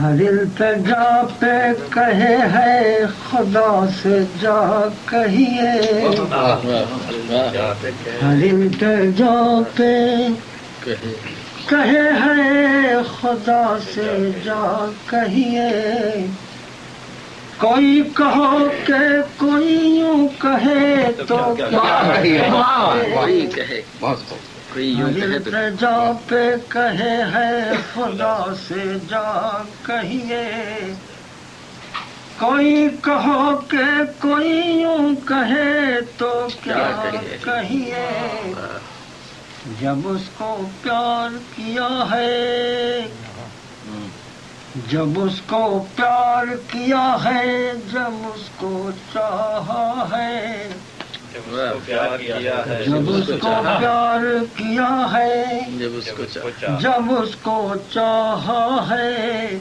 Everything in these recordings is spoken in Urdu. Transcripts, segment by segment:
ہر التجا پہ کہے ہے خدا سے جا کہیے، ہر التجا پہ کہے ہے خدا سے جا کہیے، کوئی کہو کہ کوئی یوں کہے تو کیا التجا پہ کہے ہے خدا سے جا کہیے، کوئی کہو کہ کوئی یوں کہے تو کیا کہیے، جب اس کو پیار کیا ہے، جب اس کو پیار کیا ہے، جب اس کو چاہا ہے، جب اس کو پیار کیا ہے، جب اس کو چاہا ہے،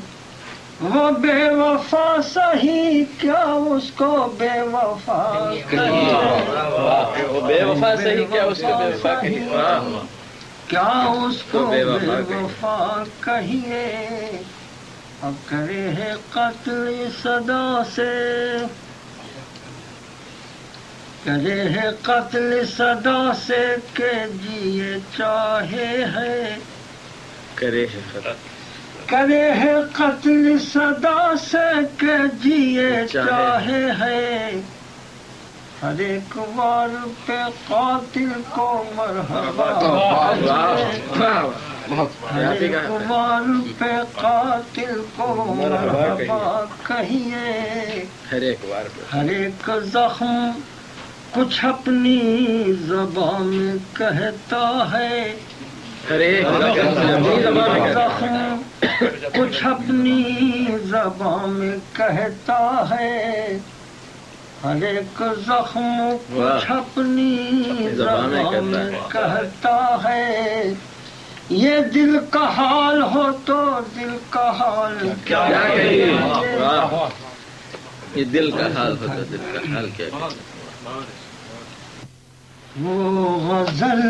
وہ بے وفا سہی کیا اس کو بے وفا کہیے، وہ بے وفا صحیح کیا اس کو بے وفا کہیے، کیا اس کو بے وفا کہیے، اب کرے ہے قتل صدا سے، کرے ہے قتل صدا سے کہ جیے چاہے ہے، کرے ہے قتل صدا سے کہ جیے چاہے ہے، ہر ایک وار پہ قاتل کو مرحبا ہر ایک وار پہ قاتل کو مرحبا کہیے، ہر ایک زخم کچھ اپنی زبان میں کہتا ہے، ہر ایک زخم کچھ اپنی زبان میں کہتا ہے، ہر ایک زخم کچھ اپنی زبان میں کہتا ہے، یہ دل کا حال ہو تو دل کا حال کیا کہیے، یہ دل کا حال ہو تو دل کا حال کیا کہیے، وہ غزل